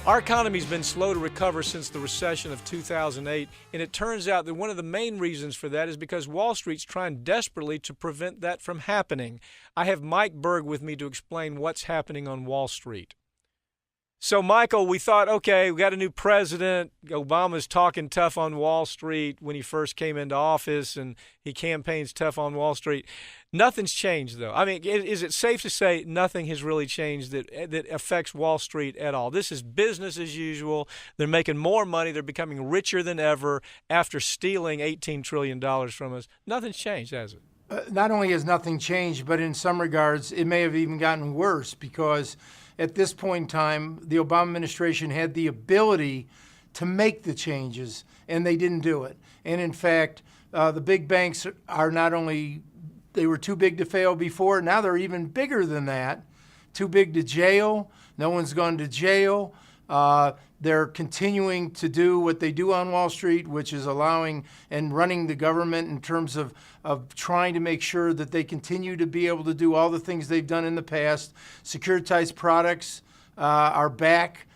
Our economy's been slow to recover since the recession of 2008, and it turns out that one of the main reasons for that is because Wall Street's trying desperately to prevent that from happening. I have Mike Burg with me to explain what's happening on Wall Street. So, Michael, we thought, okay, we got a new president. Obama's talking tough on Wall Street when he first came into office, and he campaigns tough on Wall Street. Nothing's changed, though. I mean, is it safe to say nothing has really changed that affects Wall Street at all? This is business as usual. They're making more money. They're becoming richer than ever after stealing $18 trillion from us. Nothing's changed, has it? Not only has nothing changed, but in some regards, it may have even gotten worse because at this point in time, the Obama administration had the ability to make the changes, and they didn't do it. And in fact, the big banks are not only, they were too big to fail before, now they're even bigger than that. Too big to jail. No one's gone to jail. They're continuing to do what they do on Wall Street, which is allowing and running the government in terms of trying to make sure that they continue to be able to do all the things they've done in the past. Securitized products are back.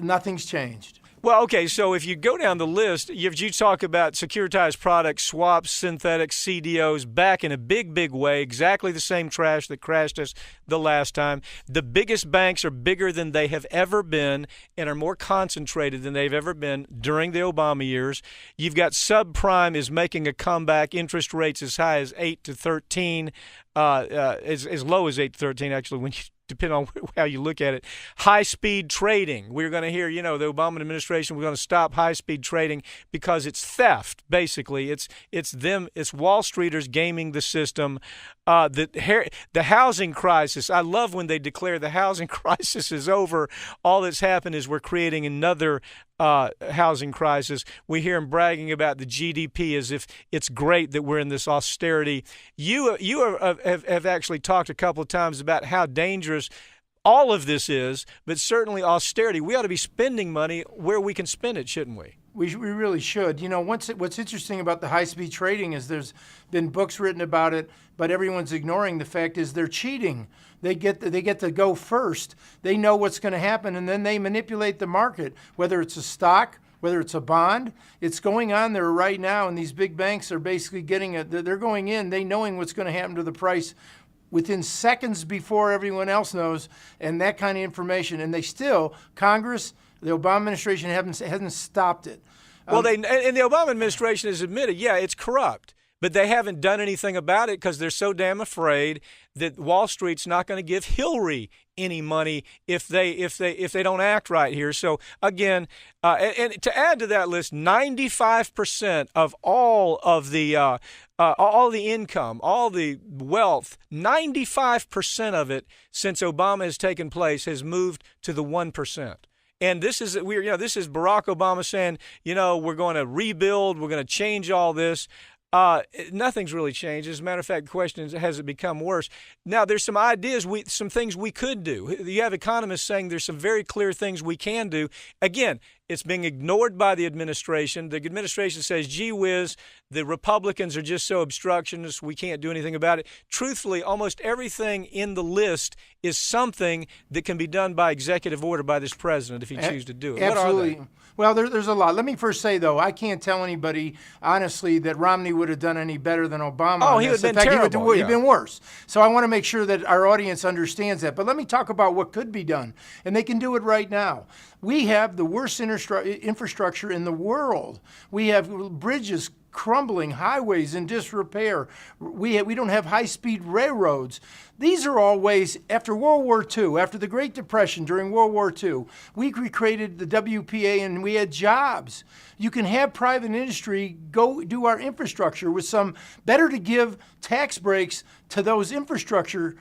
Nothing's changed. Well, okay, so if you go down the list, you talk about securitized products, swaps, synthetics, CDOs, back in a big, big way, exactly the same trash that crashed us the last time. The biggest banks are bigger than they have ever been and are more concentrated than they've ever been during the Obama years. You've got subprime is making a comeback, interest rates as high as 8 to 13, as low as 8 to 13, actually, when you depending on how you look at it. High-speed trading. We're going to hear, the Obama administration, we're going to stop high-speed trading because it's theft, basically. It's Wall Streeters gaming the system. The housing crisis, I love when they declare the housing crisis is over. All that's happened is we're creating another housing crisis. We hear them bragging about the GDP as if it's great that we're in this austerity. You have actually talked a couple of times about how dangerous all of this is, but certainly austerity. We ought to be spending money where we can spend it, shouldn't we? We really should. What's interesting about the high-speed trading is there's been books written about it, but everyone's ignoring the fact is they're cheating. They get to go first. They know what's going to happen, and then they manipulate the market, whether it's a stock, whether it's a bond. It's going on there right now, and these big banks are basically they're going in, they knowing what's going to happen to the price within seconds before everyone else knows, and that kind of information. And they still, Congress, the Obama administration hasn't stopped it. Well, and the Obama administration has admitted, yeah, it's corrupt, but they haven't done anything about it because they're so damn afraid that Wall Street's not going to give Hillary any money if they don't act right here. So again, and to add to that list, 95% of all the income, all the wealth, 95% of it since Obama has taken place has moved to the 1%. And this is Barack Obama saying, we're going to rebuild, we're going to change all this. Nothing's really changed. As a matter of fact, the question is, has it become worse? Now, there's some ideas, some things we could do. You have economists saying there's some very clear things we can do. Again, it's being ignored by the administration. The administration says, gee whiz, the Republicans are just so obstructionist, we can't do anything about it. Truthfully, almost everything in the list is something that can be done by executive order by this president if he chooses to do it. Absolutely. What are they? Well, there's a lot. Let me first say, though, I can't tell anybody, honestly, that Romney would have done any better than Obama. Oh, he would have been terrible. He would have been worse. So I want to make sure that our audience understands that. But let me talk about what could be done. And they can do it right now. We have the worst infrastructure in the world. We have bridges crumbling, highways in disrepair. We don't have high-speed railroads. These are all ways, after World War II, after the Great Depression, during World War II, we recreated the WPA and we had jobs. You can have private industry go do our infrastructure with some, better to give tax breaks to those infrastructure.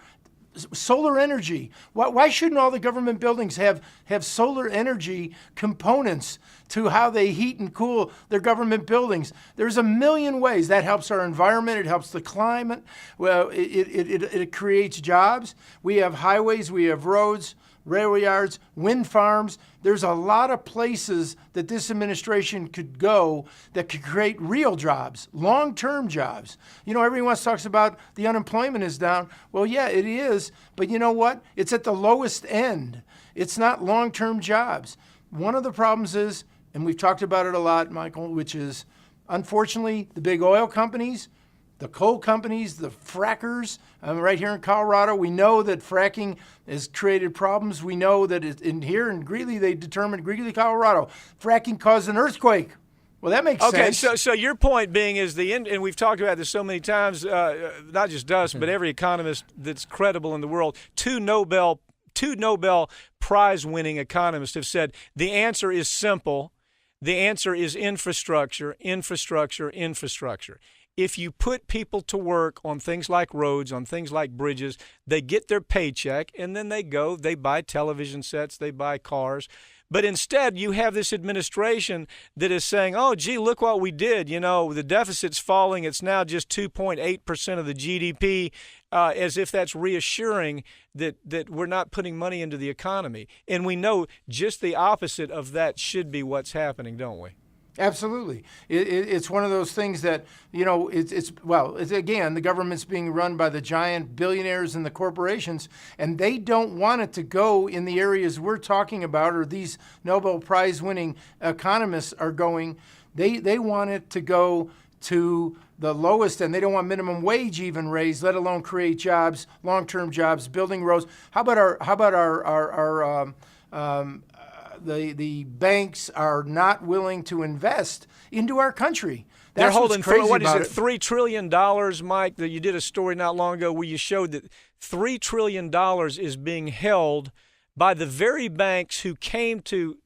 Solar energy. Why shouldn't all the government buildings have solar energy components to how they heat and cool their government buildings? There's a million ways. That helps our environment. It helps the climate. Well, it creates jobs. We have highways. We have roads. railway yards, wind farms. There's a lot of places that this administration could go that could create real jobs, long-term jobs. You know, everyone talks about the unemployment is down. Well, yeah, it is. But you know what? It's at the lowest end. It's not long-term jobs. One of the problems is, and we've talked about it a lot, Michael, which is, unfortunately, the big oil companies, the coal companies, the frackers, right here in Colorado, we know that fracking has created problems. We know that here in Greeley, they determined, Greeley, Colorado, fracking caused an earthquake. Well, that makes sense. Okay, so your point being is and we've talked about this so many times, not just us, but every economist that's credible in the world, two Nobel Prize-winning economists have said the answer is simple. The answer is infrastructure, infrastructure, infrastructure. If you put people to work on things like roads, on things like bridges, they get their paycheck, and then they buy television sets, they buy cars. But instead, you have this administration that is saying, oh, gee, look what we did. You know, the deficit's falling. It's now just 2.8% of the GDP, as if that's reassuring that we're not putting money into the economy. And we know just the opposite of that should be what's happening, don't we? Absolutely. It's one of those things that, you know, again, the government's being run by the giant billionaires and the corporations, and they don't want it to go in the areas we're talking about, or these Nobel Prize winning economists are going. They want it to go to the lowest end. They don't want minimum wage even raised, let alone create jobs, long-term jobs, building roads. How about the banks are not willing to invest into our country? They're holding $3 trillion, Mike. That you did a story not long ago where you showed that $3 trillion is being held by the very banks who came to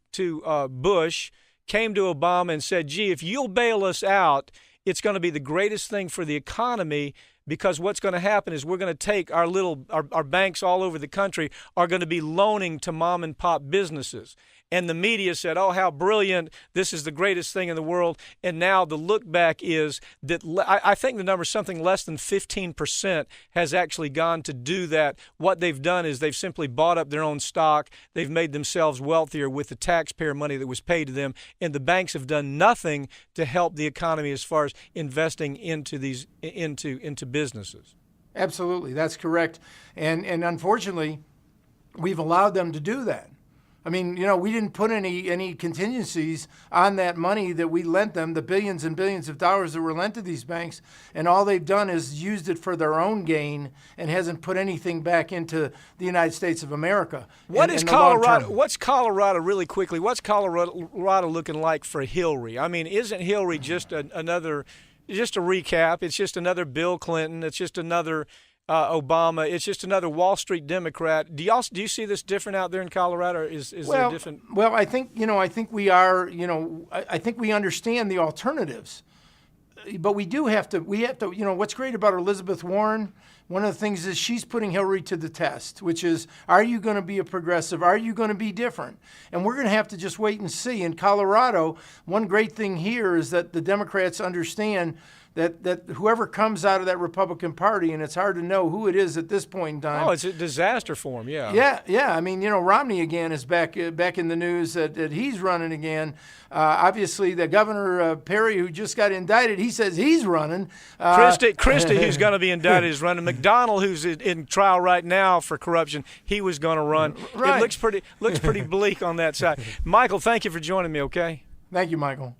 Bush, came to Obama and said, gee, if you'll bail us out, it's going to be the greatest thing for the economy, because what's going to happen is we're going to take our banks all over the country are going to be loaning to mom and pop businesses. And the media said, oh, how brilliant, this is the greatest thing in the world. And now the look back is that I think the number is something less than 15% has actually gone to do that. What they've done is they've simply bought up their own stock. They've made themselves wealthier with the taxpayer money that was paid to them. And the banks have done nothing to help the economy as far as investing into businesses. Absolutely, that's correct. And unfortunately, we've allowed them to do that. I mean, you know, we didn't put any contingencies on that money that we lent them, the billions and billions of dollars that were lent to these banks, and all they've done is used it for their own gain and hasn't put anything back into the United States of America. What's Colorado, really quickly, what's Colorado looking like for Hillary? I mean, isn't Hillary just just a recap? It's just another Bill Clinton. It's just another Obama. It's just another Wall Street Democrat. Do you see this different out there in Colorado? Is there different? Well, I think we are. I think we understand the alternatives, but we have to. What's great about Elizabeth Warren? One of the things is she's putting Hillary to the test, which is, are you going to be a progressive? Are you going to be different? And we're going to have to just wait and see. In Colorado, one great thing here is that the Democrats understand that whoever comes out of that Republican Party, and it's hard to know who it is at this point in time. Oh, it's a disaster for him, yeah. Yeah. I mean, Romney again is back in the news that he's running again. Obviously, the Governor Perry, who just got indicted, he says he's running. Christie, who's going to be indicted, is running. McDonald, who's in trial right now for corruption, he was going to run. Right. It looks pretty bleak on that side. Michael, thank you for joining me, okay? Thank you, Michael.